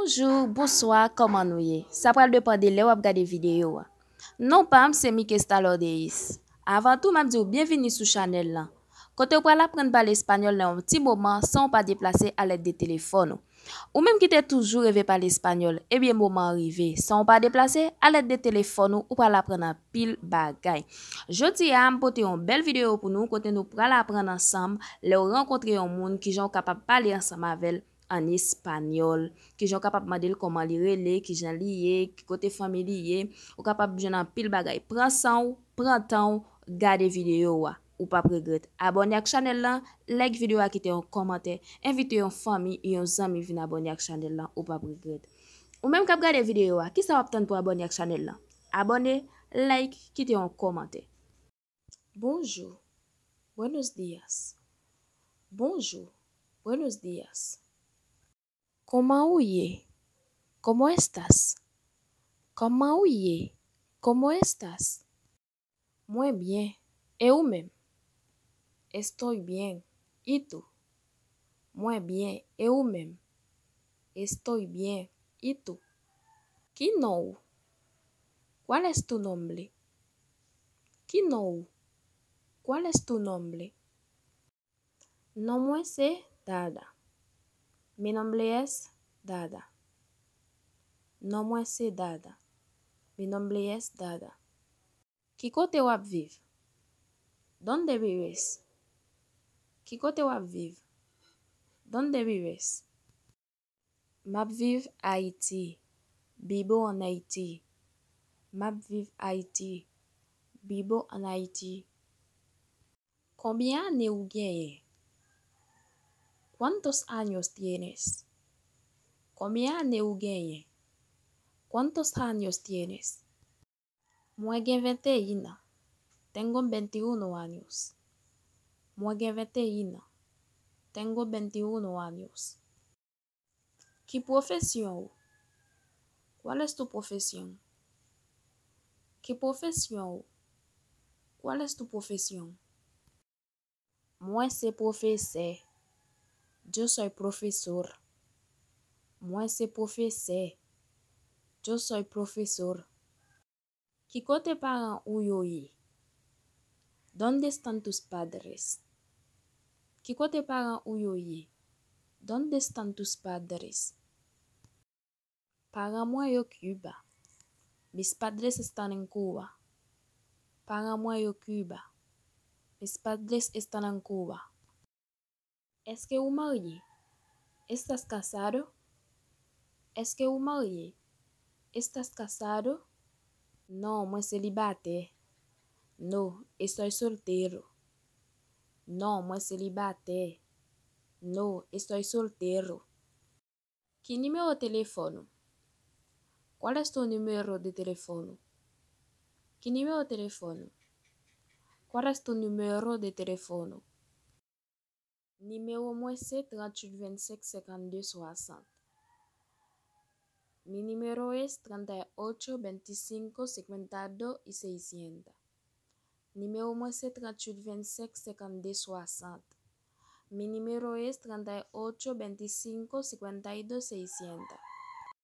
Bonjour, bonsoir, comment nous y? Ça pral dépendre de l'heure regarder vidéo. Non pam, c'est Mike Stalodeis. Avant tout, m'a dit bienvenue sur channel là. Côté pour apprendre parler espagnol dans un petit moment sans pas déplacer à l'aide de téléphone. Ou même qui t'es toujours rêvé parler espagnol, eh bien moment arrivé, sans pas déplacer à l'aide de téléphone ou pour apprendre un pile bagay. Je tiens à m'porter une belle vidéo pour nous côté nous pour apprendre ensemble, les rencontrer un monde qui sont capable de parler ensemble avec en espagnol, qui sont capables de demander comment lire, qui sont liés, qui côté familier, ou capable de jouer un pile bagay. Prends temps, garder vidéo ou pas regret. Abonnez à la chaîne là, like vidéo à quitter un commentaire, invitez une famille et un ami venir abonner à la chaîne là ou pas regret. Ou même cap garder vidéo qui ça va attendre pour abonner à la chaîne là. Abonnez, like, quitter un commentaire. Bonjour. Buenos días. Bonjour. Buenos días. ¿Cómo huye? ¿Cómo estás? ¿Cómo huye? ¿Cómo estás? Muy bien. ¿Eu même? Estoy bien. ¿Y tú? Muy bien. ¿Eu même? Estoy bien. ¿Y tú? ¿Qui no? ¿Cuál es tu nombre? ¿Qui no? ¿Cuál es tu nombre? No me sé Dada. Mi nombre es Dada. No me sé Dada. Mi nombre es Dada. ¿Qué côté wap vive? ¿Dónde vives? ¿Qué côté wap vive? ¿Dónde vives? Map vive Haïti. Bibo en Haïti. Map vive Haïti. Bibo en Haïti. Combien años tienes? ¿Cuántos años tienes? Combien años tienes? ¿Cuántos años tienes? Moi gen 21. Tengo 21 años. Moi gen 21. Tengo 21 años. ¿Qué profesión? ¿Cuál es tu profesión? ¿Qué profesión? ¿Cuál es tu profesión? Moi soy profesor. Yo soy profesor. Moi soy profesor. Yo soy profesor. ¿Qué côté parents ou yo ye? ¿Dónde están tus padres? ¿Qué côté parents ou yo ye? ¿Dónde están tus padres? Para moi yo Cuba. Mis padres están en Cuba. Para moi yo Cuba. Mis padres están en Cuba. ¿Es que u marié? ¿Estás casado? ¿Es que u marié? ¿Estás casado? No, moi célibataire. No, estoy soltero. No, moi célibataire. No, estoy soltero. ¿Qué número de teléfono? ¿Cuál es tu número de teléfono? ¿Qué número de teléfono? ¿Cuál es tu número de teléfono? Numéro moi c'est 38 25 52 60. Mi número es 38 25 52 y 600. Numéro moi c'est 38 25 52 60. Mi número es 38 25 52 600.